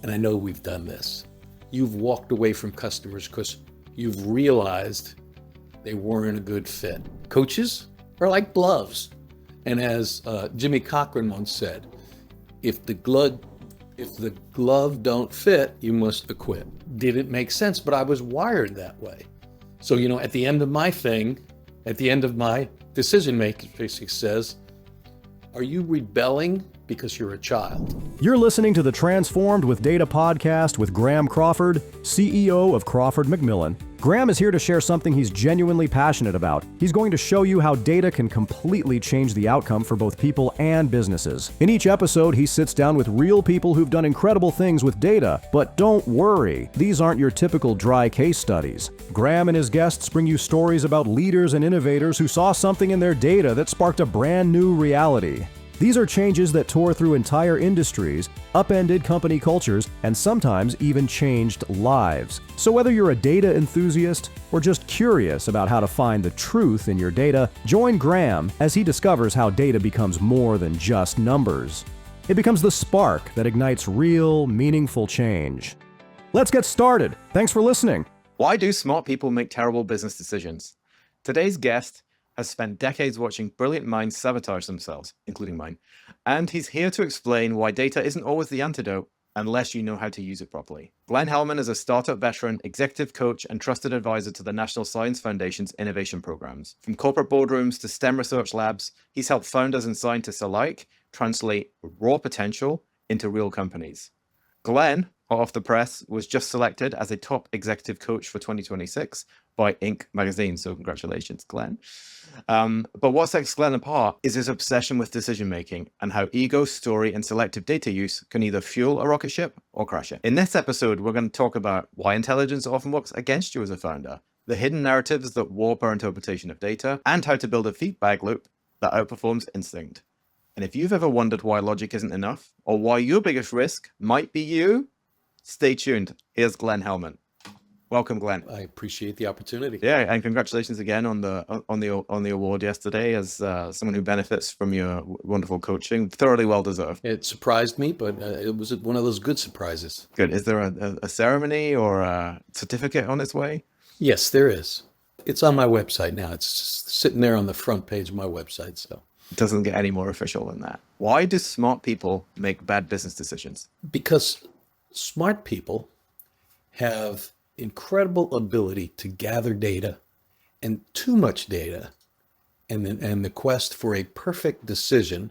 and I know we've done this, you've walked away from customers because you've realized they weren't a good fit. Coaches are like gloves. And as Jimmy Cochran once said, if the glove don't fit, you must acquit. Didn't make sense, but I was wired that way. So, at the end of my decision making, basically says, are you rebelling because you're a child? You're listening to the Transformed with Data podcast with Graeme Crawford, CEO of Crawford Macmillan. Graeme is here to share something he's genuinely passionate about. He's going to show you how data can completely change the outcome for both people and businesses. In each episode, he sits down with real people who've done incredible things with data. But don't worry, these aren't your typical dry case studies. Graeme and his guests bring you stories about leaders and innovators who saw something in their data that sparked a brand new reality. These are changes that tore through entire industries, upended company cultures, and sometimes even changed lives. So whether you're a data enthusiast or just curious about how to find the truth in your data, join Graeme as he discovers how data becomes more than just numbers. It becomes the spark that ignites real, meaningful change. Let's get started. Thanks for listening. Why do smart people make terrible business decisions? Today's guest has spent decades watching brilliant minds sabotage themselves, including mine, and he's here to explain why data isn't always the antidote unless you know how to use it properly. Glen Hellman is a startup veteran, executive coach, and trusted advisor to the National Science Foundation's innovation programs. From corporate boardrooms to STEM research labs, he's helped founders and scientists alike translate raw potential into real companies. Glen, hot off the press, was just selected as a top executive coach for 2026 by Inc. magazine. So congratulations, Glen. But what sets Glen apart is his obsession with decision-making and how ego, story, and selective data use can either fuel a rocket ship or crash it. In this episode, we're going to talk about why intelligence often works against you as a founder, the hidden narratives that warp our interpretation of data, and how to build a feedback loop that outperforms instinct. And if you've ever wondered why logic isn't enough, or why your biggest risk might be you, stay tuned. Here's Glen Hellman. Welcome, Glen. I appreciate the opportunity. Yeah, and congratulations again on the award yesterday as someone who benefits from your wonderful coaching. Thoroughly well deserved. It surprised me, but it was one of those good surprises. Good. Is there a ceremony or a certificate on its way? Yes, there is. It's on my website now. It's just sitting there on the front page of my website. So it doesn't get any more official than that. Why do smart people make bad business decisions? Because smart people have incredible ability to gather data, and too much data and the quest for a perfect decision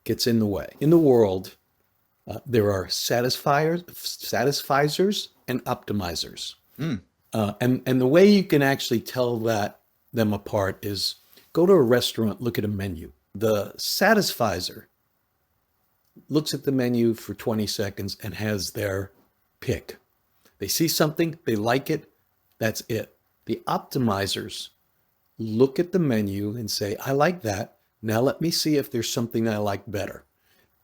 gets in the way. In the world, there are satisfiers and optimizers. And the way you can actually tell them apart is go to a restaurant, look at a menu. The satisfizer looks at the menu for 20 seconds and has their pick. They see something, they like it, that's it. The optimizers look at the menu and say, I like that. Now let me see if there's something I like better.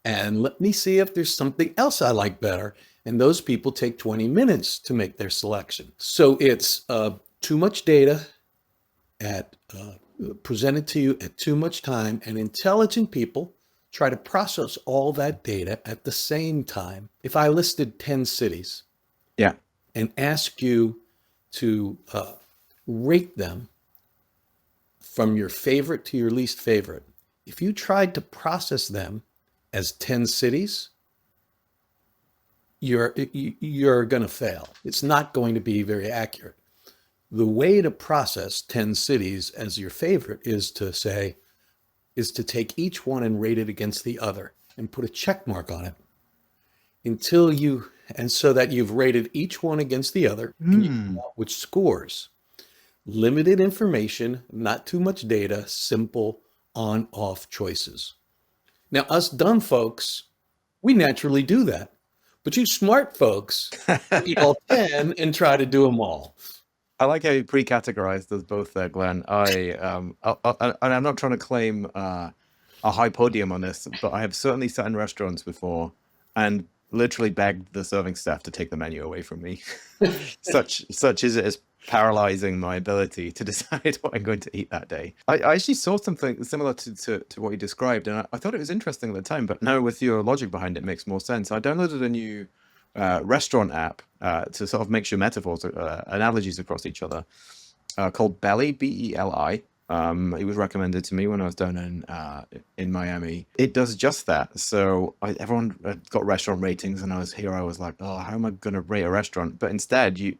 And let me see if there's something else I like better. And those people take 20 minutes to make their selection. So it's too much data presented to you at too much time, and intelligent people try to process all that data at the same time. If I listed 10 cities, and ask you to rate them from your favorite to your least favorite, if you tried to process them as 10 cities, you're going to fail. It's not going to be very accurate. The way to process 10 cities as your favorite is to take each one and rate it against the other and put a check mark on it so that you've rated each one against the other, and you come out with scores. Limited information, not too much data, simple on-off choices. Now, us dumb folks, we naturally do that. But you smart folks, eat all 10 and try to do them all. I like how you pre-categorized us both there, Glen. And I'm not trying to claim a high podium on this, but I have certainly sat in restaurants before and literally begged the serving staff to take the menu away from me. Such is it as paralyzing my ability to decide what I'm going to eat that day. I actually saw something similar to what you described, and I thought it was interesting at the time, but now with your logic behind it, makes more sense. I downloaded a new restaurant app to sort of mix your metaphors, analogies across each other, called Belly, Beli. It was recommended to me when I was down in Miami. It does just that. So everyone got restaurant ratings, and I was like, oh, how am I going to rate a restaurant? But instead, you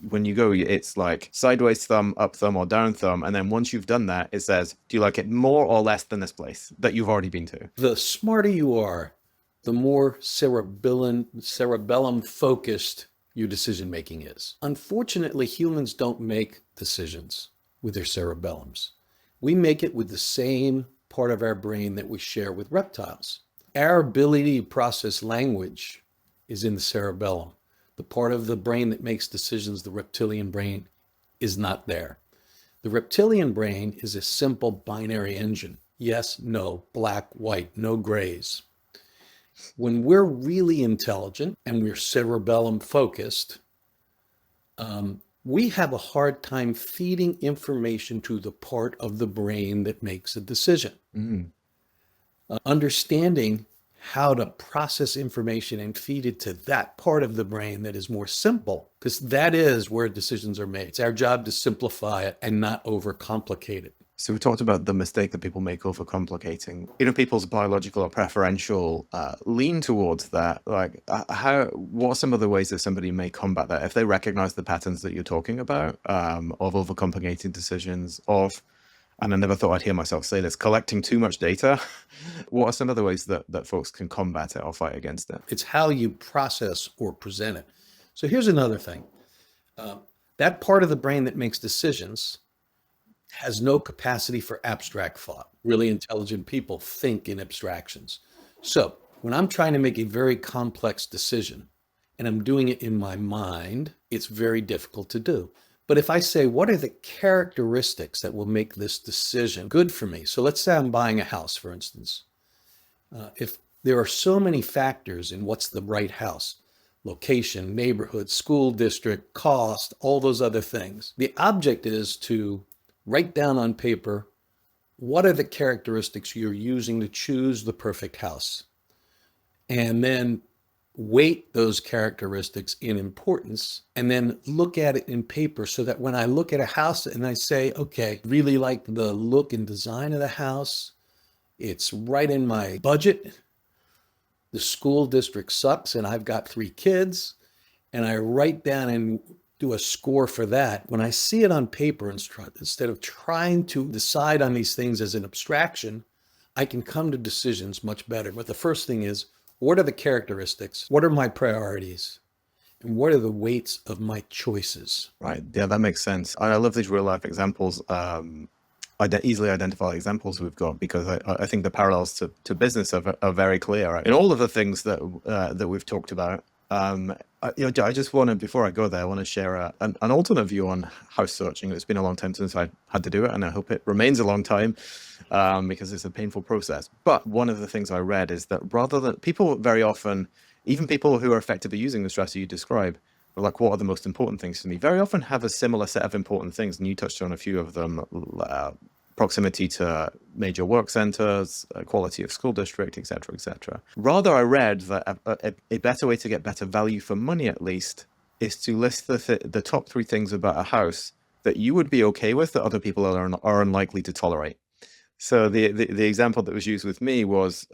when you go, it's like sideways thumb, up thumb, or down thumb, and then once you've done that, it says, do you like it more or less than this place that you've already been to? The smarter you are, the more cerebellum focused your decision making is. Unfortunately, humans don't make decisions with their cerebellums. We make it with the same part of our brain that we share with reptiles. Our ability to process language is in the cerebellum. The part of the brain that makes decisions, the reptilian brain, is not there. The reptilian brain is a simple binary engine. Yes, no, black, white, no grays. When we're really intelligent and we're cerebellum focused, we have a hard time feeding information to the part of the brain that makes a decision. Understanding how to process information and feed it to that part of the brain that is more simple, because that is where decisions are made. It's our job to simplify it and not overcomplicate it. So we talked about the mistake that people make overcomplicating. People's biological or preferential lean towards that. Like, what are some of the ways that somebody may combat that if they recognize the patterns that you're talking about of overcomplicating decisions, and I never thought I'd hear myself say this, collecting too much data? What are some of the ways that folks can combat it or fight against it? It's how you process or present it. So here's another thing. That part of the brain that makes decisions has no capacity for abstract thought. Really intelligent people think in abstractions. So when I'm trying to make a very complex decision and I'm doing it in my mind, it's very difficult to do. But if I say, what are the characteristics that will make this decision good for me? So let's say I'm buying a house, for instance. If there are so many factors in what's the right house, location, neighborhood, school district, cost, all those other things, the object is to write down on paper, what are the characteristics you're using to choose the perfect house? And then weight those characteristics in importance, and then look at it in paper so that when I look at a house and I say, okay, really like the look and design of the house, it's right in my budget, the school district sucks and I've got 3 kids, and I write down and do a score for that. When I see it on paper, instead of trying to decide on these things as an abstraction, I can come to decisions much better. But the first thing is, what are the characteristics? What are my priorities? And what are the weights of my choices? Right. Yeah, that makes sense. I love these real life examples. Easily identifiable examples we've got, because I think the parallels to business are very clear. Right? In all of the things that we've talked about, I just want to, before I go there, I want to share an alternate view on house searching. It's been a long time since I had to do it, and I hope it remains a long time because it's a painful process. But one of the things I read is that rather than people very often, even people who are effectively using the strategy you describe, are like, what are the most important things to me? Very often have a similar set of important things, and you touched on a few of them. Proximity to major work centers, quality of school district, etc., etc. Rather, I read that a better way to get better value for money, at least, is to list the top 3 things about a house that you would be okay with that other people are unlikely to tolerate. So the example that was used with me was,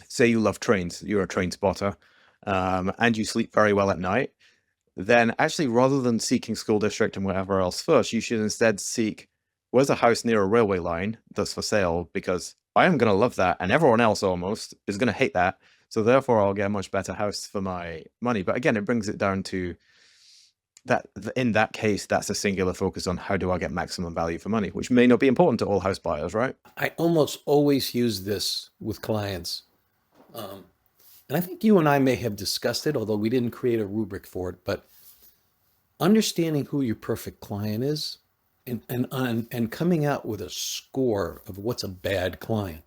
say you love trains, you're a train spotter, and you sleep very well at night. Then actually, rather than seeking school district and whatever else first, you should instead seek, where's a house near a railway line that's for sale? Because I am going to love that, and everyone else almost is going to hate that. So therefore, I'll get a much better house for my money. But again, it brings it down to that in that case, that's a singular focus on how do I get maximum value for money, which may not be important to all house buyers, right? I almost always use this with clients. And I think you and I may have discussed it, although we didn't create a rubric for it, but understanding who your perfect client is and coming out with a score of what's a bad client.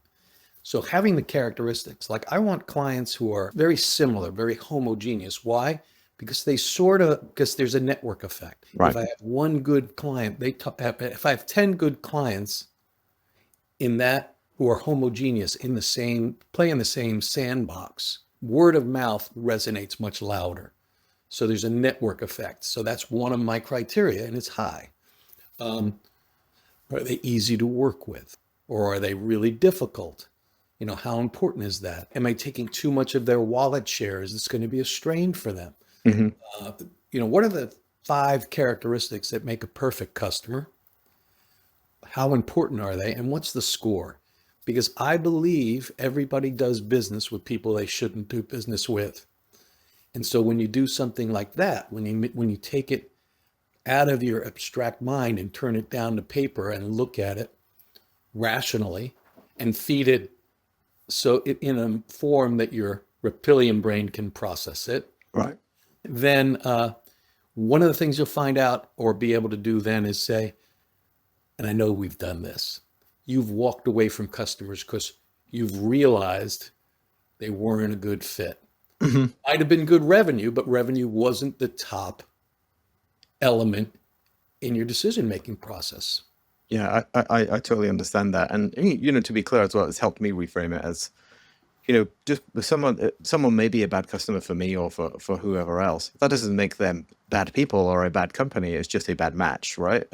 So having the characteristics, like I want clients who are very similar, very homogeneous. Why? Because because there's a network effect. Right. If I have one good client, if I have 10 good clients in that who are homogeneous, play in the same sandbox, word of mouth resonates much louder. So there's a network effect. So that's one of my criteria, and it's high. Are they easy to work with? Or are they really difficult? How important is that? Am I taking too much of their wallet share? Is this going to be a strain for them? Hmm. What are the 5 characteristics that make a perfect customer? How important are they? And what's the score? Because I believe everybody does business with people they shouldn't do business with. And so when you do something like that, when you take it out of your abstract mind and turn it down to paper and look at it rationally and feed it in a form that your reptilian brain can process it, Right. then one of the things you'll find out or be able to do then is say, and I know we've done this, you've walked away from customers because you've realized they weren't a good fit. Hmm. Might have been good revenue, but revenue wasn't the top element in your decision-making process. Yeah, I totally understand that. And, to be clear as well, it's helped me reframe it as, just someone may be a bad customer for me or for whoever else. That doesn't make them bad people or a bad company. It's just a bad match, right?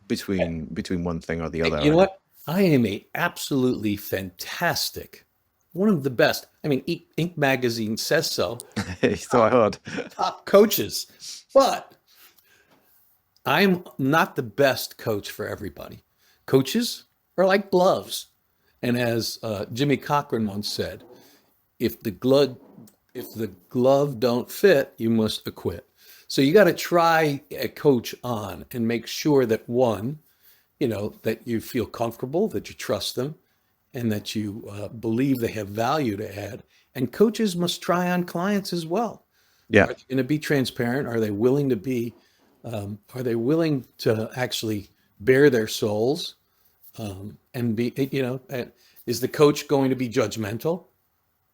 Between one thing or the other. You know what? I am a absolutely fantastic, one of the best. I mean, Inc. magazine says so. So I heard. Top coaches, but I'm not the best coach for everybody. Coaches are like gloves. And as Jimmy Cochran once said, if the glove don't fit, you must acquit. So you got to try a coach on and make sure that one, that you feel comfortable, that you trust them, and that you believe they have value to add. And coaches must try on clients as well. Yeah. Are they going to be transparent? Are they willing to be? Are they willing to actually bare their souls and be? Is the coach going to be judgmental?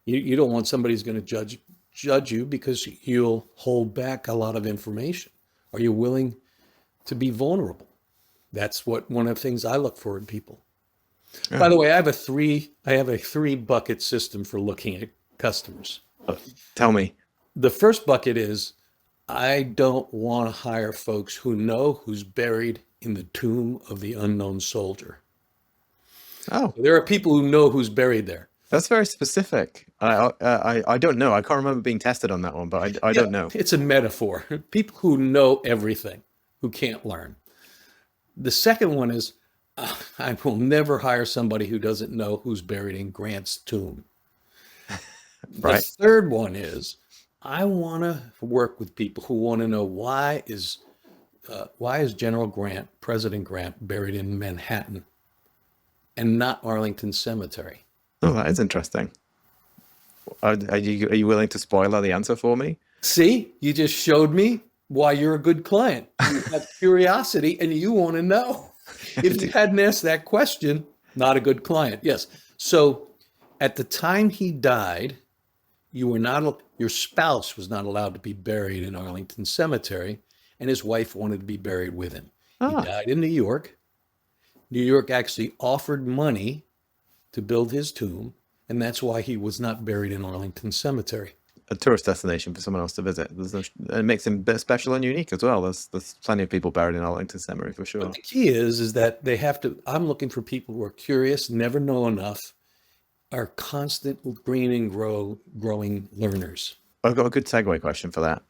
You don't want somebody who's going to judge you because you'll hold back a lot of information. Are you willing to be vulnerable? That's one of the things I look for in people. Yeah. By the way, I have a three bucket system for looking at customers. Tell me. The first bucket is I don't want to hire folks who know who's buried in the tomb of the unknown soldier. Oh, there are people who know who's buried there. That's very specific. I don't know. I can't remember being tested on that one, but I don't know. It's a metaphor. People who know everything, who can't learn. The second one is I will never hire somebody who doesn't know who's buried in Grant's tomb. Right. The third one is I want to work with people who want to know why is General Grant, President Grant, buried in Manhattan and not Arlington Cemetery. Oh, that is interesting. Are you willing to spoiler the answer for me? See, you just showed me why you're a good client. You have curiosity and you want to know. If you hadn't asked that question, not a good client. Yes. So at the time he died, your spouse was not allowed to be buried in Arlington Cemetery, and his wife wanted to be buried with him. He died in New York. New York actually offered money to build his tomb, and that's why he was not buried in Arlington Cemetery. A tourist destination for someone else to visit. It makes him special and unique as well. There's plenty of people buried in Arlington Cemetery for sure. But the key is that they have to. I'm looking for people who are curious, never know enough, are constant green and growing learners. I've got a good segue question for that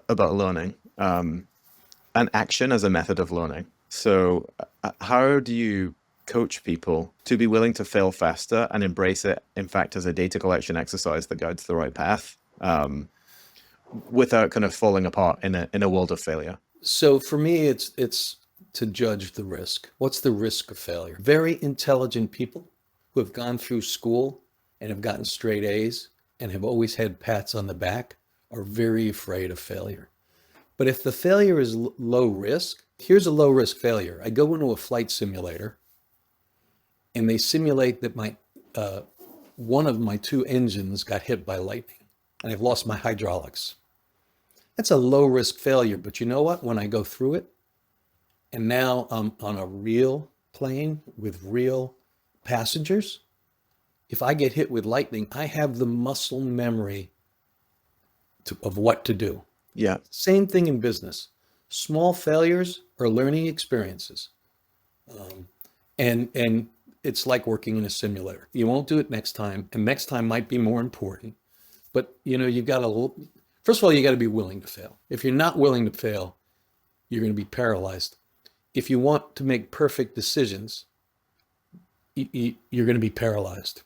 about learning and action as a method of learning. So, how do you coach people to be willing to fail faster and embrace it, in fact, as a data collection exercise that guides the right path, without kind of falling apart in a world of failure? So for me, it's to judge the risk. What's the risk of failure? Very intelligent people who have gone through school and have gotten straight A's and have always had pats on the back are very afraid of failure. But if the failure is low risk, here's a low risk failure. I go into a flight simulator and they simulate that one of my 2 engines got hit by lightning and I've lost my hydraulics. That's a low risk failure, but you know what? When I go through it and now I'm on a real plane with real passengers, if I get hit with lightning, I have the muscle memory of what to do. Yeah. Same thing in business. Small failures are learning experiences. And it's like working in a simulator. You won't do it next time, and next time might be more important. But you've got to, first of all, you got to be willing to fail. If you're not willing to fail, you're going to be paralyzed. If you want to make perfect decisions, you're going to be paralyzed.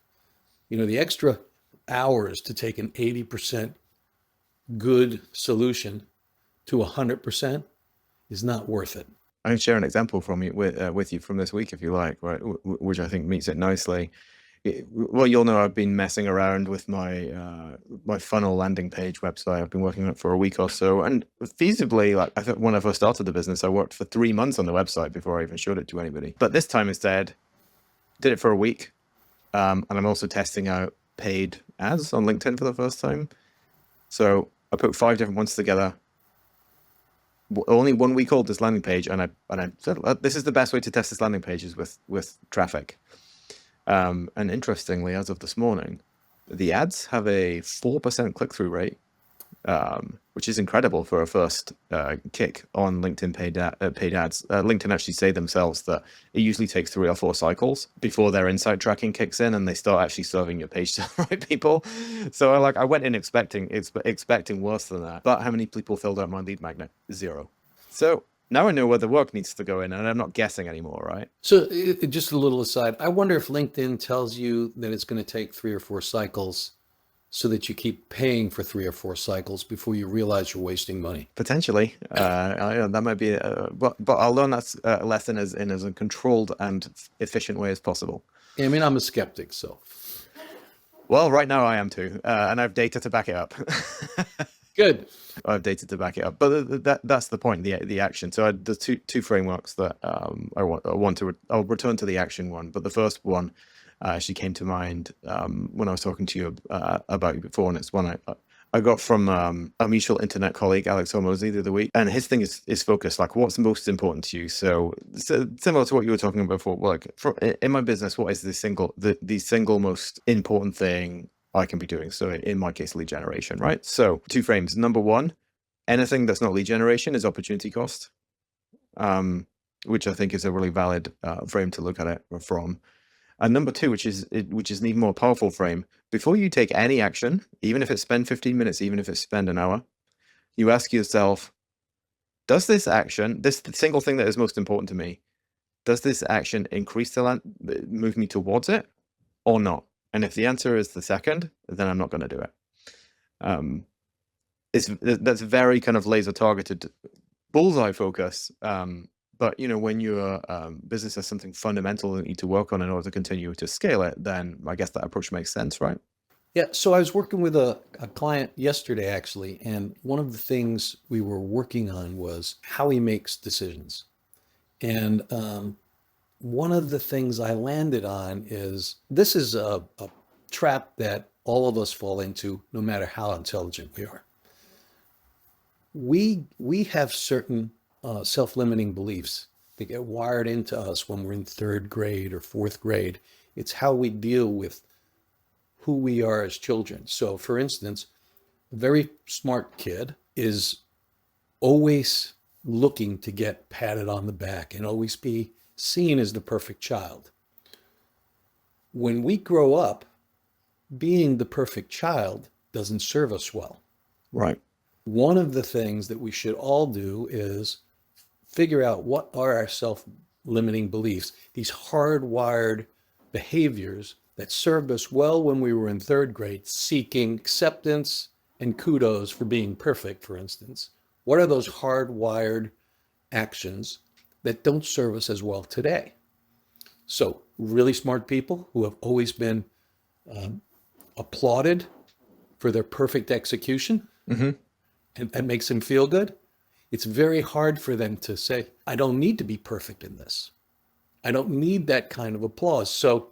The extra hours to take an 80% good solution to 100% is not worth it. I can share an example from you with you from this week, if you like, right? Which I think meets it nicely. Well, you'll know I've been messing around with my my funnel landing page website. I've been working on it for a week or so, and feasibly, like I think when I first started the business, I worked for 3 months on the website before I even showed it to anybody. But this time instead, did it for a week, and I'm also testing out paid ads on LinkedIn for the first time. So I put 5 different ones together. Only 1 week old, this landing page, and I said this is the best way to test this landing page is with traffic. And interestingly, as of this morning, the ads have a 4% click-through rate, which is incredible for a first kick on LinkedIn paid ads. LinkedIn actually say themselves that it usually takes 3 or 4 cycles before their insight tracking kicks in and they start actually serving your page to the right people. So I went in expecting worse than that. But how many people filled out my lead magnet? 0. So now I know where the work needs to go in, and I'm not guessing anymore, right? So just a little aside, I wonder if LinkedIn tells you that it's going to take 3 or 4 cycles so that you keep paying for 3 or 4 cycles before you realize you're wasting money. Potentially. That might be, but I'll learn that lesson as a controlled and efficient way as possible. I mean, I'm a skeptic, so. Well, right now I am too, and I have data to back it up. Good. I have data to back it up, but that's the point, the action. So the two frameworks that I'll return to the action one, but the first one actually came to mind when I was talking to you about it before, and it's one I got from a mutual internet colleague, Alex Hormozy, the other week, and his thing is focused, like what's most important to you. So similar to what you were talking about before, like in my business, what is the single most important thing I can be doing? So in my case, lead generation, right? So 2 frames. Number 1, anything that's not lead generation is opportunity cost, which I think is a really valid frame to look at it from. And number 2, which is an even more powerful frame, before you take any action, even if it's spend 15 minutes, even if it's spend an hour, you ask yourself, does this action, this single thing that is most important to me, does this action increase move me towards it or not? And if the answer is the second, then I'm not going to do it. That's very kind of laser targeted bullseye focus. But when your business has something fundamental that you need to work on in order to continue to scale it, then I guess that approach makes sense, right? Yeah. So I was working with a client yesterday, actually, and one of the things we were working on was how he makes decisions. And one of the things I landed on is this is a trap that all of us fall into, no matter how intelligent we are. We have certain self-limiting beliefs that get wired into us when we're in 3rd grade or 4th grade. It's how we deal with who we are as children. So for instance, a very smart kid is always looking to get patted on the back and always be seen as the perfect child. When we grow up, being the perfect child doesn't serve us well. Right. One of the things that we should all do is figure out what are our self-limiting beliefs, these hardwired behaviors that served us well when we were in 3rd grade, seeking acceptance and kudos for being perfect, for instance. What are those hardwired actions that don't serve us as well today? So really smart people who have always been applauded for their perfect execution, and that makes them feel good. It's very hard for them to say, I don't need to be perfect in this. I don't need that kind of applause. So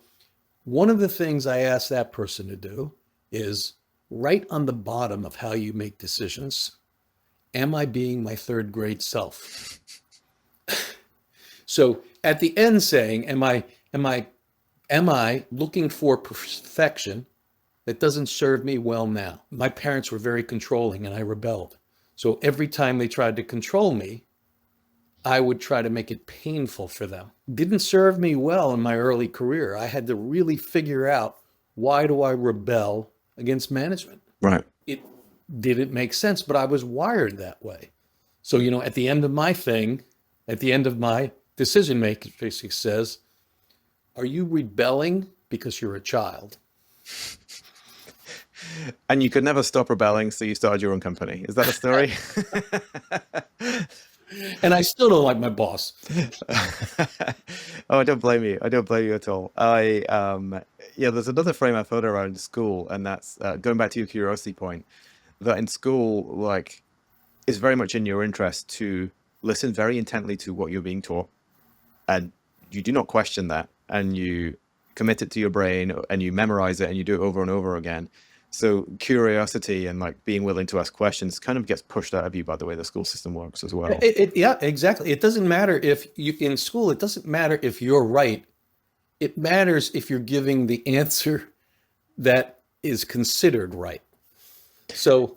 one of the things I ask that person to do is write on the bottom of how you make decisions, am I being my 3rd grade self? So at the end saying, am I Am I looking for perfection that doesn't serve me well now? My parents were very controlling and I rebelled. So every time they tried to control me, I would try to make it painful for them. Didn't serve me well in my early career. I had to really figure out, why do I rebel against management? Right. It didn't make sense, but I was wired that way. So, at the end of my thing, at the end of my decision making, basically says, are you rebelling because you're a child? And you could never stop rebelling, so you started your own company. Is that a story? And I still don't like my boss. Oh, I don't blame you. I don't blame you at all. There's another frame I've heard around school, and that's going back to your curiosity point, that in school, like, it's very much in your interest to listen very intently to what you're being taught, and you do not question that, and you commit it to your brain, and you memorize it, and you do it over and over again. So curiosity and like being willing to ask questions kind of gets pushed out of you by the way the school system works as well. Yeah, exactly. It doesn't matter if you in school, it doesn't matter if you're right. It matters if you're giving the answer that is considered right. So,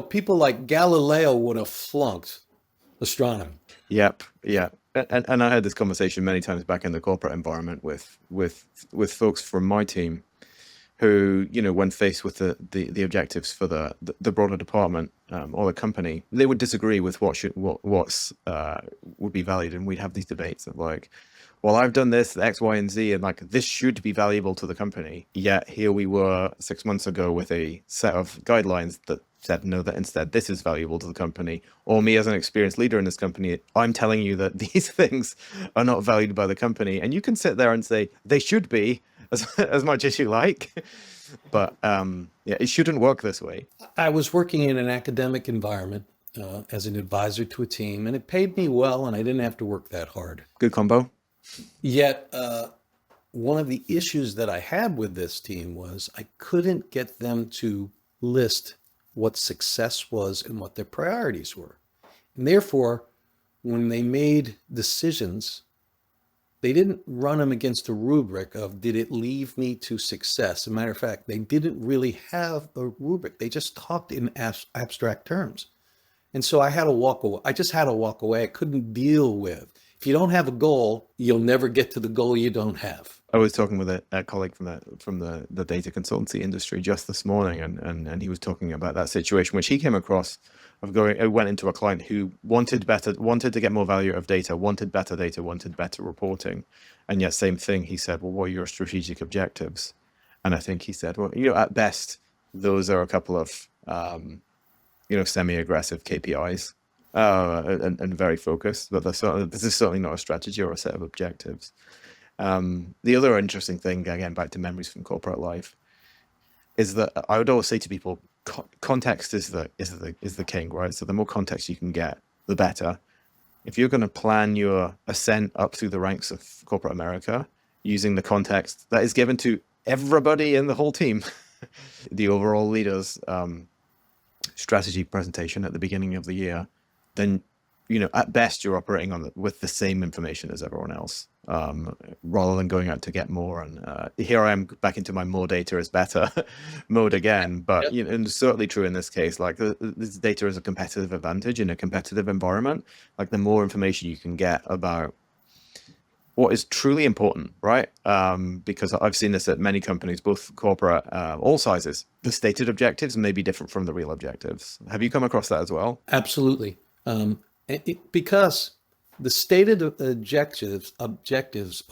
people like Galileo would have flunked astronomy. Yep. Yeah. And I had this conversation many times back in the corporate environment with folks from my team who, when faced with the objectives for the broader department or the company, they would disagree with what's would be valued, and we'd have these debates of like, well, I've done this X, Y, and Z, and like this should be valuable to the company. Yet here we were 6 months ago with a set of guidelines that said no, that instead this is valuable to the company. Or me as an experienced leader in this company, I'm telling you that these things are not valued by the company, and you can sit there and say they should be, as much as you like, but it shouldn't work this way. I was working in an academic environment as an advisor to a team, and it paid me well, and I didn't have to work that hard. Good combo. Yet, one of the issues that I had with this team was I couldn't get them to list what success was and what their priorities were. And therefore, when they made decisions, they didn't run them against a rubric of, did it lead me to success? As a matter of fact, they didn't really have a rubric. They just talked in abstract terms. And so I had to walk away. I just had to walk away. I couldn't deal with, if you don't have a goal, you'll never get to the goal you don't have. I was talking with a colleague from the data consultancy industry just this morning, and he was talking about that situation, which he came across went into a client who wanted to get more value out of data, wanted better reporting. And yet same thing, he said, well, what are your strategic objectives? And I think he said, well, at best, those are a couple of, semi-aggressive KPIs and very focused, but this is certainly not a strategy or a set of objectives. The other interesting thing, again, back to memories from corporate life, is that I would always say to people, context is the king, right? So the more context you can get, the better. If you're going to plan your ascent up through the ranks of corporate America using the context that is given to everybody in the whole team, the overall leader's strategy presentation at the beginning of the year, then at best you're operating with the same information as everyone else, rather than going out to get more. And here I am back into my more data is better mode again. But Yep. And it's certainly true in this case. Like this data is a competitive advantage in a competitive environment. Like the more information you can get about what is truly important, right? Because I've seen this at many companies, both corporate, all sizes. The stated objectives may be different from the real objectives. Have you come across that as well? Absolutely. Because the stated objectives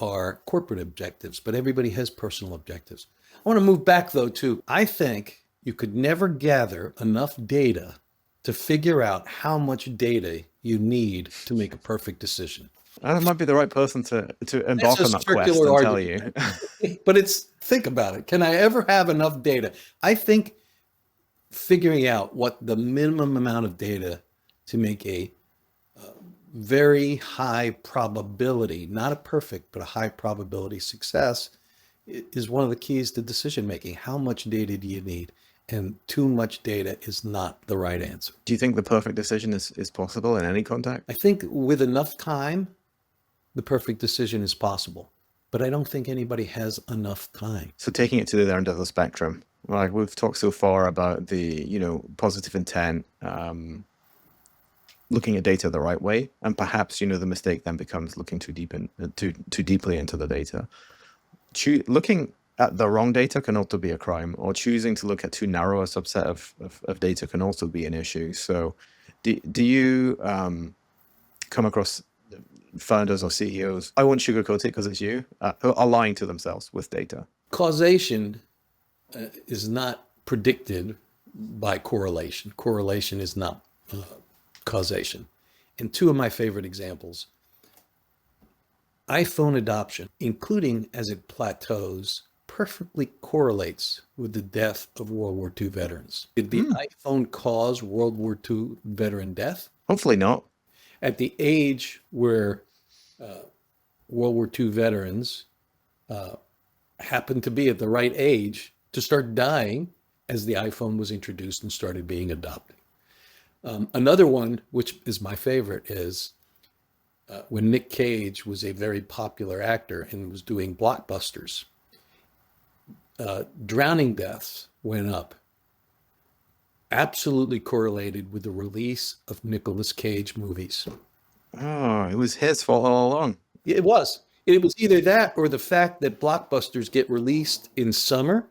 are corporate objectives, but everybody has personal objectives. I want to move back, though, to, I think you could never gather enough data to figure out how much data you need to make a perfect decision. I might be the right person to embark on that quest and tell you. But think about it. Can I ever have enough data? I think figuring out what the minimum amount of data to make a very high probability, not a perfect, but a high probability success is one of the keys to decision making. How much data do you need? And too much data is not the right answer. Do you think the perfect decision is possible in any context? I think with enough time, the perfect decision is possible. but I don't think anybody has enough time. So taking it to the other end of the spectrum, like we've talked so far about the, positive intent, looking at data the right way, and perhaps, the mistake then becomes looking too deeply into the data. Looking at the wrong data can also be a crime, or choosing to look at too narrow a subset of data can also be an issue. So do you come across founders or CEOs, I won't sugarcoat it because it's you, who are lying to themselves with data? Causation is not predicted by correlation. Correlation is not causation. And two of my favorite examples, iPhone adoption, including as it plateaus, perfectly correlates with the death of World War II veterans. Did the iPhone cause World War II veteran death? Hopefully not. At the age where World War II veterans happened to be at the right age to start dying as the iPhone was introduced and started being adopted. Another one, which is my favorite, is when Nick Cage was a very popular actor and was doing blockbusters, drowning deaths went up, absolutely correlated with the release of Nicolas Cage movies. Oh, it was his fault all along. It was. It was either that or the fact that blockbusters get released in summer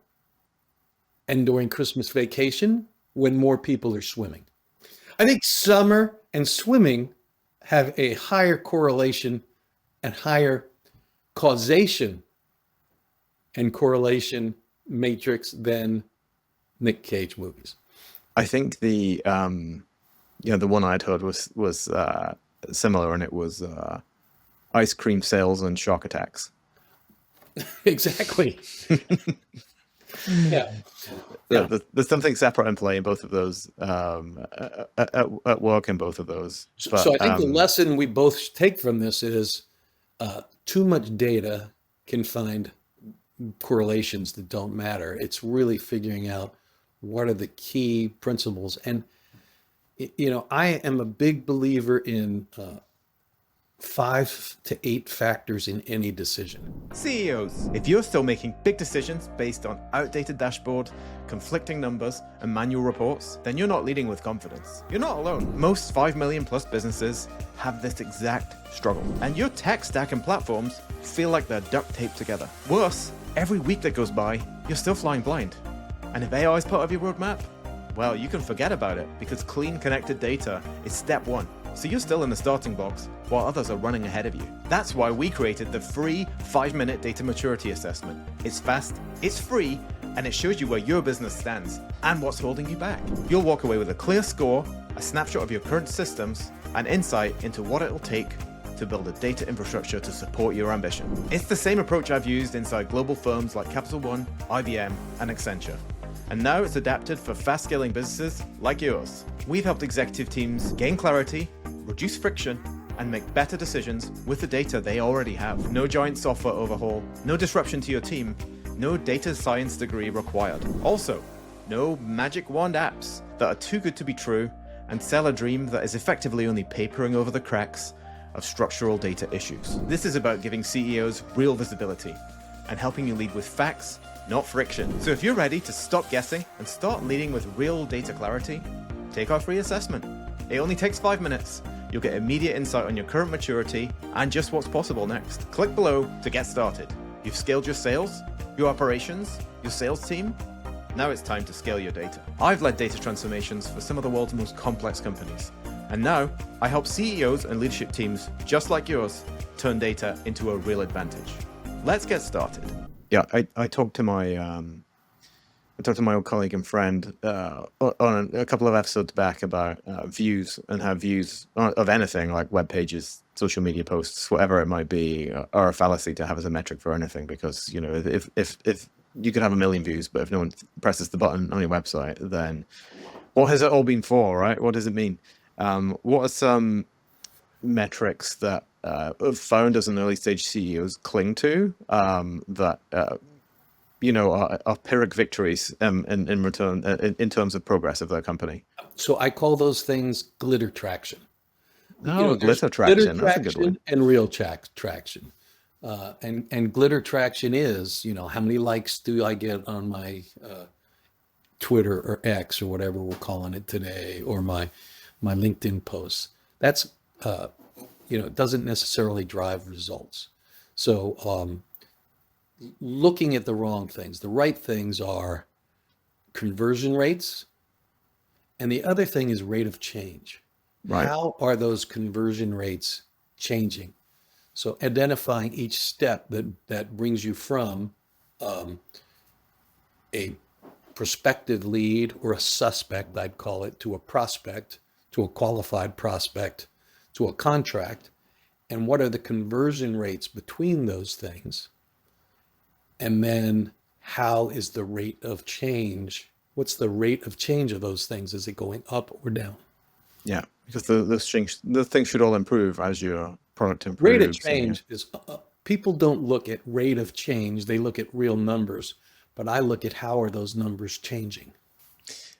and during Christmas vacation when more people are swimming. I think summer and swimming have a higher correlation and higher causation and correlation matrix than Nick Cage movies. I think the one I'd heard was similar, and it was ice cream sales and shark attacks. Exactly. Yeah. There's something separate in play in both of those, at work in both of those. But, so I think the lesson we both take from this is too much data can find correlations that don't matter. It's really figuring out what are the key principles. And, I am a big believer in 5 to 8 factors in any decision. CEOs, if you're still making big decisions based on outdated dashboard, conflicting numbers, and manual reports, then you're not leading with confidence. You're not alone. Most 5 million plus businesses have this exact struggle, and your tech stack and platforms feel like they're duct taped together. Worse, every week that goes by, you're still flying blind. And if AI is part of your roadmap, well, you can forget about it, because clean connected data is step 1. So you're still in the starting blocks while others are running ahead of you. That's why we created the free 5-minute data maturity assessment. It's fast, it's free, and it shows you where your business stands and what's holding you back. You'll walk away with a clear score, a snapshot of your current systems, and insight into what it'll take to build a data infrastructure to support your ambition. It's the same approach I've used inside global firms like Capital One, IBM, and Accenture. And now it's adapted for fast-scaling businesses like yours. We've helped executive teams gain clarity, reduce friction, and make better decisions with the data they already have. No giant software overhaul, no disruption to your team, no data science degree required. Also, no magic wand apps that are too good to be true and sell a dream that is effectively only papering over the cracks of structural data issues. This is about giving CEOs real visibility and helping you lead with facts, not friction. So if you're ready to stop guessing and start leading with real data clarity, take our free assessment. It only takes 5 minutes. You'll get immediate insight on your current maturity and just what's possible next. Click below to get started. You've scaled your sales, your operations, your sales team. Now it's time to scale your data. I've led data transformations for some of the world's most complex companies. And now I help CEOs and leadership teams just like yours turn data into a real advantage. Let's get started. Yeah, I talked to my old colleague and friend on a couple of episodes back about views, and how views of anything like web pages, social media posts, whatever it might be, are a fallacy to have as a metric for anything. Because if you could have 1 million views, but if no one presses the button on your website, then what has it all been for, right? What does it mean? What are some metrics that founders and early stage CEOs cling to that are Pyrrhic victories in return in terms of progress of their company? So I call those things glitter traction. Glitter traction. Glitter That's a good one. and real traction. And glitter traction is, how many likes do I get on my Twitter or X or whatever we're calling it today, or my LinkedIn posts. That's it doesn't necessarily drive results. So looking at the wrong things, the right things are conversion rates, and the other thing is rate of change. Right. How are those conversion rates changing? So identifying each step that brings you from a prospective lead or a suspect, I'd call it, to a prospect, to a qualified prospect, to a contract, and what are the conversion rates between those things? And then how is the rate of change? What's the rate of change of those things? Is it going up or down? Yeah, because the things should all improve as your product improves. Rate of change is, people don't look at rate of change, they look at real numbers, but I look at how are those numbers changing.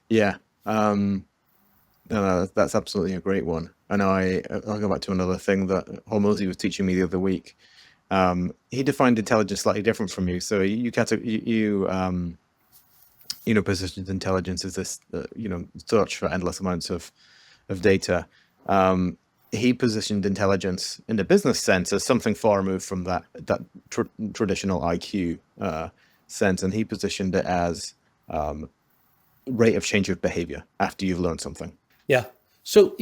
Yeah, no, that's absolutely a great one. And I'll go back to another thing that Hormozy was teaching me the other week. He defined intelligence slightly different from you. So positioned intelligence is this, search for endless amounts of data. He positioned intelligence in the business sense as something far removed from that traditional IQ sense, and he positioned it as rate of change of behavior after you've learned something. Yeah. So,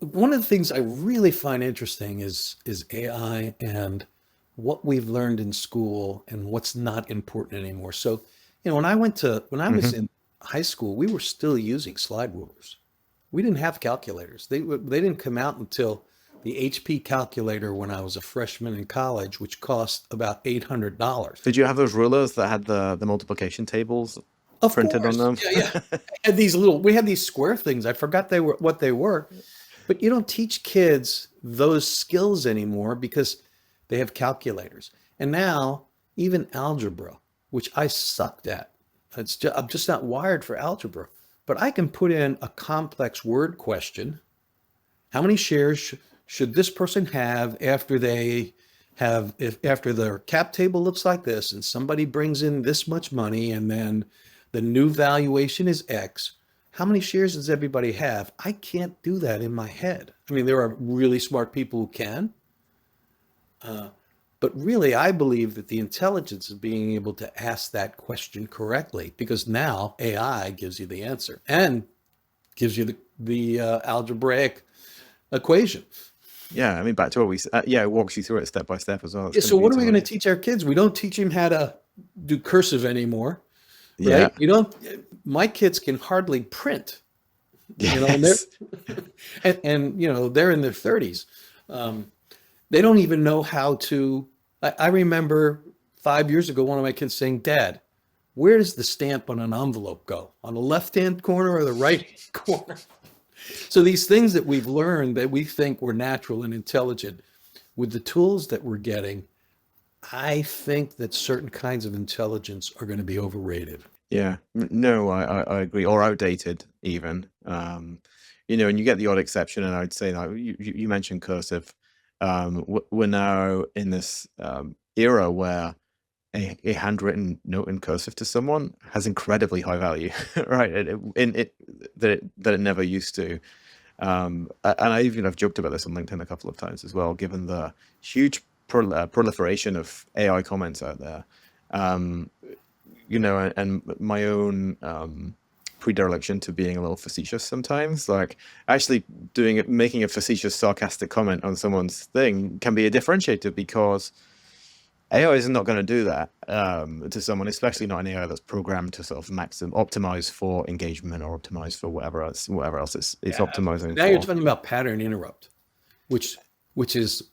one of the things I really find interesting is AI and what we've learned in school and what's not important anymore. So, when I was in high school, we were still using slide rulers. We didn't have calculators. They didn't come out until the HP calculator when I was a freshman in college, which cost about $800. Did you have those rulers that had the multiplication tables printed on them? Yeah. We had these square things. I forgot what they were. But you don't teach kids those skills anymore because they have calculators. And now even algebra, which I sucked at. I'm just not wired for algebra. But I can put in a complex word question. How many shares should this person have after their cap table looks like this and somebody brings in this much money and then the new valuation is X? How many shares does everybody have? I can't do that in my head. I mean, there are really smart people who can. But really, I believe that the intelligence is being able to ask that question correctly, because now AI gives you the answer and gives you the algebraic equation. Yeah, I mean, back to what we said. Yeah, it walks you through it step by step as well. Yeah, so what are we going to teach our kids? We don't teach them how to do cursive anymore. Right? Yeah. My kids can hardly print. Yes. And they're in their 30s. They don't even know how to. I remember 5 years ago, one of my kids saying, "Dad, where does the stamp on an envelope go? On the left-hand corner or the right-hand corner?" So these things that we've learned that we think were natural and intelligent, with the tools that we're getting, I think that certain kinds of intelligence are going to be overrated. Yeah, no, I agree, or outdated even. And you get the odd exception, and I'd say that you mentioned cursive. We're now in this era where a handwritten note in cursive to someone has incredibly high value, right? That it never used to. And I've joked about this on LinkedIn a couple of times as well, given the huge proliferation of AI comments out there. And my own predilection to being a little facetious sometimes, like actually making a facetious, sarcastic comment on someone's thing can be a differentiator, because AI is not going to do that to someone, especially not an AI that's programmed to sort of optimize for engagement or optimize for whatever else it's optimizing. Now you're talking about pattern interrupt, which is,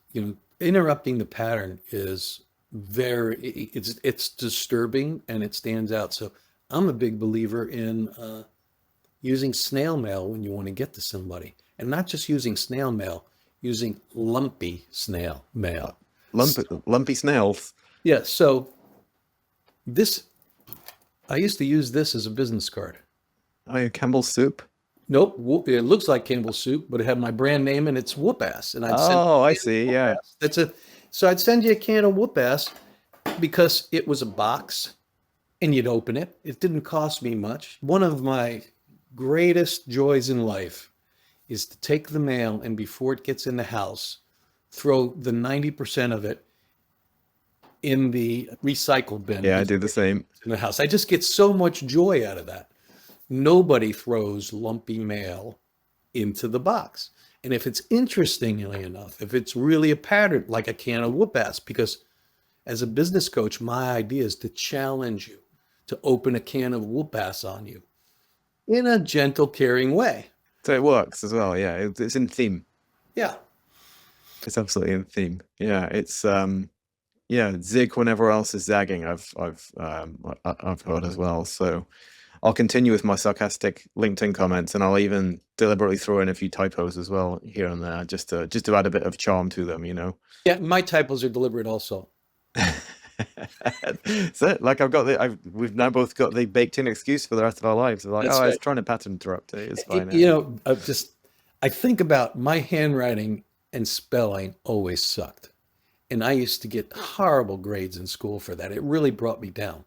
interrupting the pattern is it's disturbing and it stands out. So I'm a big believer in using snail mail when you want to get to somebody, and not just using snail mail, using lumpy snail mail. Lumpy snails. Yeah. So I used to use this as a business card. Oh, Campbell's soup? Nope. It looks like Campbell's soup, but it had my brand name and it's whoop ass. And I see. Yeah. So I'd send you a can of whoop ass because it was a box and you'd open it. It didn't cost me much. One of my greatest joys in life is to take the mail and before it gets in the house, throw the 90% of it in the recycle bin Yeah, I do the same. in the house. I just get so much joy out of that. Nobody throws lumpy mail into the box. And if it's interestingly enough, if it's really a pattern, like a can of whoop ass, because as a business coach, my idea is to challenge you to open a can of whoop ass on you in a gentle, caring way. So it works as well. Yeah, it's in theme. Yeah. It's absolutely in theme. Yeah, it's yeah, zig whenever else is zagging. I've heard as well. So I'll continue with my sarcastic LinkedIn comments, and I'll even deliberately throw in a few typos as well here and there, just to add a bit of charm to them, you know. Yeah, my typos are deliberate also. So like we've now both got the baked-in excuse for the rest of our lives. Like, That's I was right. trying to pattern interrupt it. It's fine. You know, I think about my handwriting and spelling always sucked. And I used to get horrible grades in school for that. It really brought me down.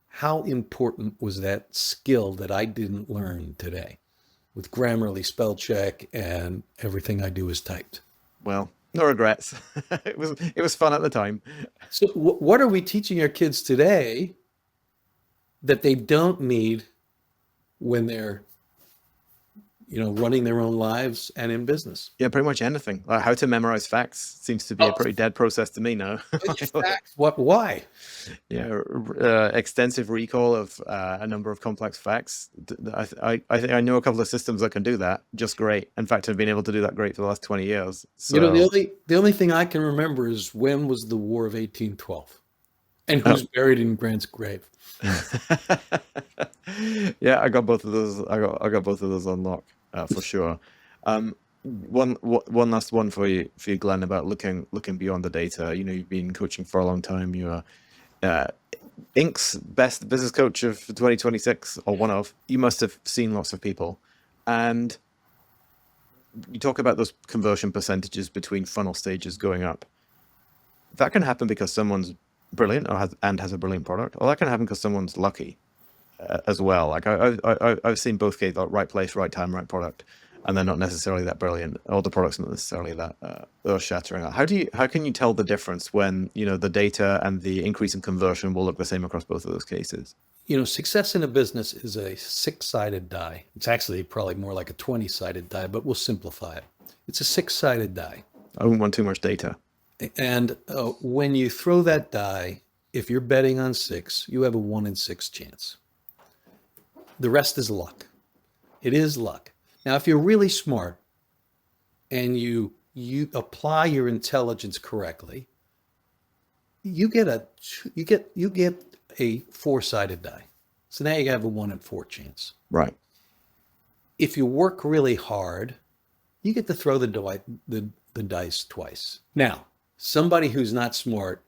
How important was that skill that I didn't learn today with Grammarly, spell check, and everything I do is typed? Well, no regrets. It was fun at the time. So what are we teaching our kids today that they don't need when they're, running their own lives and in business? Yeah, pretty much anything. Like how to memorize facts seems to be a pretty dead process to me now. Facts. Why? Yeah, extensive recall of a number of complex facts. I think I know a couple of systems that can do that just great. In fact, I've been able to do that great for the last 20 years. So, the only thing I can remember is when was the War of 1812, and who's buried in Grant's grave. Yeah, I got both of those. I got both of those on lock for sure. One last one for you, Glenn, about looking beyond the data. You know, you've been coaching for a long time. You are Inc.'s best business coach of 2026, or one of. You must have seen lots of people, and you talk about those conversion percentages between funnel stages going up. That can happen because someone's brilliant has a brilliant product, or that can happen because someone's lucky as well. Like I've seen both cases, like right place, right time, right product, and they're not necessarily that brilliant, or the product's not necessarily that earth-shattering. How can you tell the difference when the data and the increase in conversion will look the same across both of those cases? Success in a business is a 6-sided die. It's actually probably more like a 20-sided die, but we'll simplify it. It's a 6-sided die. I wouldn't want too much data. And when you throw that die, if you're betting on 6, you have a 1 in 6 chance. The rest is luck. It is luck. Now, if you're really smart and you apply your intelligence correctly, you get a 4-sided die. So now you have a 1 in 4 chance. Right. If you work really hard, you get to throw the dice twice. Now, somebody who's not smart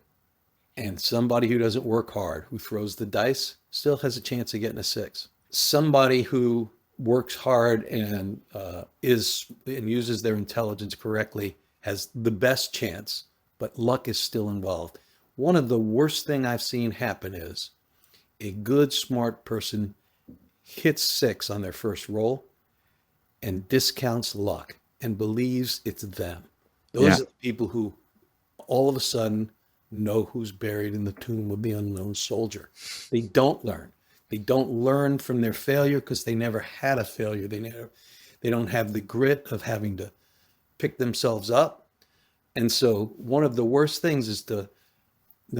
and somebody who doesn't work hard, who throws the dice, still has a chance of getting a 6. Somebody who works hard and uses their intelligence correctly has the best chance, but luck is still involved. One of the worst thing I've seen happen is a good, smart person hits 6 on their first roll and discounts luck and believes it's them. Those are the people who all of a sudden know who's buried in the tomb of the unknown soldier. They don't learn. They don't learn from their failure because they never had a failure. They don't have the grit of having to pick themselves up. And so one of the worst things is no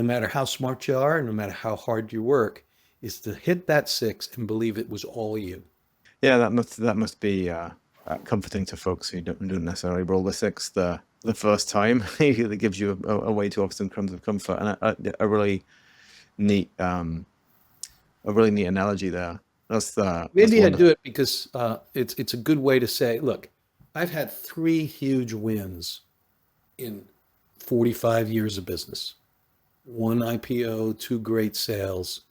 matter how smart you are, no matter how hard you work, is to hit that 6 and believe it was all you. Yeah, that must be comforting to folks who don't necessarily roll the 6 the first time. It gives you a way to offer some crumbs of comfort, and a really neat analogy there. Maybe I do it because it's a good way to say, look, I've had 3 huge wins in 45 years of business. 1 IPO, 2 great sales,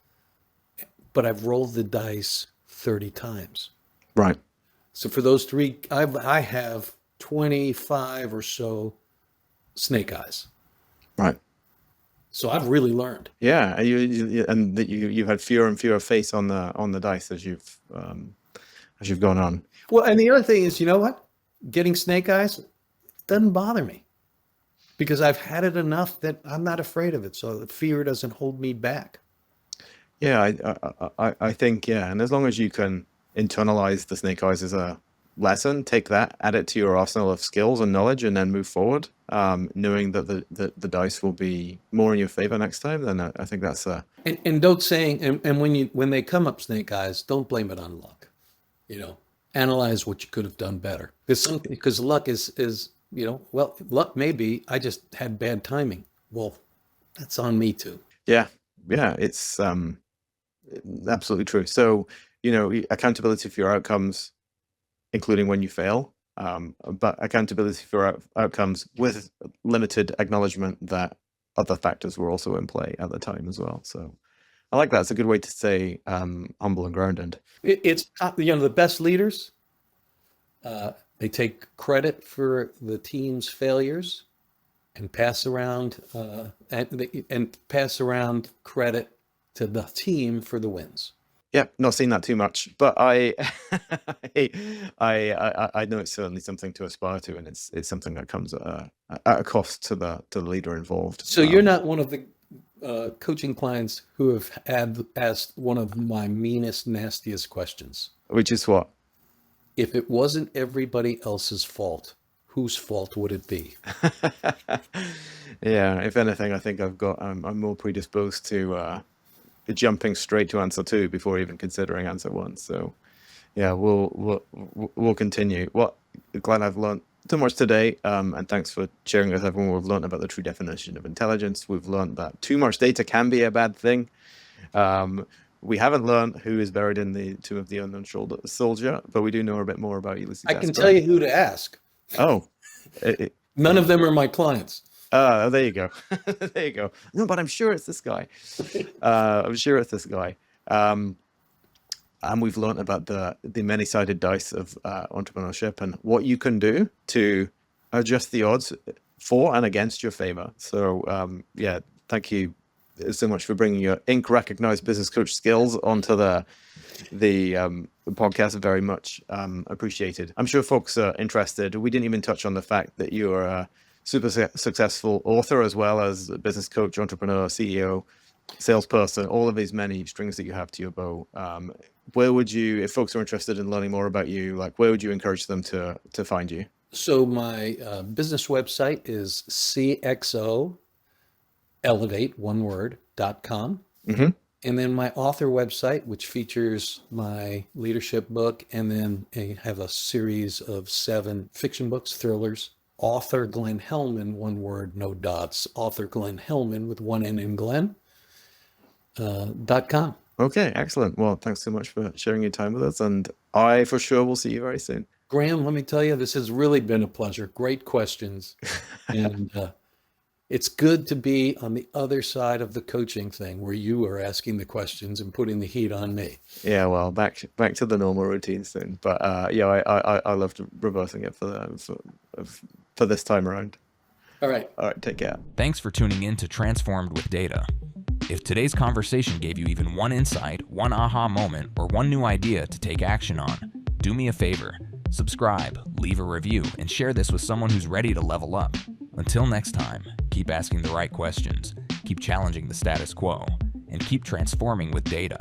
but I've rolled the dice 30 times. Right. So for those 3, I have 25 or so snake eyes. Right. So I've really learned. Yeah, and that you've had fewer and fewer face on the dice as you've gone on. Well, and the other thing is, you know what? Getting snake eyes doesn't bother me because I've had it enough that I'm not afraid of it. So the fear doesn't hold me back. Yeah, I think, yeah, and as long as you can internalize the snake eyes as a lesson, take that, add it to your arsenal of skills and knowledge, and then move forward, knowing that the dice will be more in your favor next time, then I think that's And don't say, and when they come up snake eyes, don't blame it on luck. Analyze what you could have done better. Because luck is well, luck may be I just had bad timing. Well, that's on me too. yeah, it's absolutely true. So, accountability for your outcomes, including when you fail, but accountability for outcomes with limited acknowledgement that other factors were also in play at the time as well. So I like that. It's a good way to stay humble and grounded. It's the best leaders, they take credit for the team's failures and pass around credit to the team for the wins. Yeah, not seen that too much, but I know it's certainly something to aspire to, and it's something that comes at a cost to the leader involved. So you're not one of the coaching clients who have asked one of my meanest, nastiest questions. Which is what? If it wasn't everybody else's fault, whose fault would it be? Yeah, if anything, I think I'm more predisposed to jumping straight to answer 2 before even considering answer 1. So yeah, we'll continue. Glad I've learned so much today, and thanks for sharing with everyone. We've learned about the true definition of intelligence. We've learned that too much data can be a bad thing. We haven't learned who is buried in the tomb of the unknown soldier, but we do know a bit more about Ulysses. I can tell you who to ask. Oh, none of them are my clients. There you go. There you go. No, but I'm sure it's this guy. And we've learned about the many-sided dice of entrepreneurship and what you can do to adjust the odds for and against your favor. So yeah, thank you so much for bringing your Inc. recognized business coach skills onto the podcast. Very much appreciated. I'm sure folks are interested. We didn't even touch on the fact that you're a super successful author as well as a business coach, entrepreneur, CEO, salesperson, all of these many strings that you have to your bow. Where would you, if folks are interested in learning more about you, where would you encourage them to find you? So my business website is cxoelevate.com. Mm-hmm. And then my author website, which features my leadership book, and then I have a series of 7 fiction books, thrillers. Author Glen Hellman, one word, no dots. Author Glen Hellman with one N in Glen. .com. Okay, excellent. Well, thanks so much for sharing your time with us, and I for sure will see you very soon. Graeme, let me tell you, this has really been a pleasure. Great questions. And it's good to be on the other side of the coaching thing where you are asking the questions and putting the heat on me. Yeah, well, back to the normal routine soon. But yeah, I loved reversing it for this time around. All right, take care. Thanks for tuning in to Transformed with Data. If today's conversation gave you even one insight, one aha moment, or one new idea to take action on, do me a favor. Subscribe, leave a review, and share this with someone who's ready to level up. Until next time, keep asking the right questions, keep challenging the status quo, and keep transforming with data.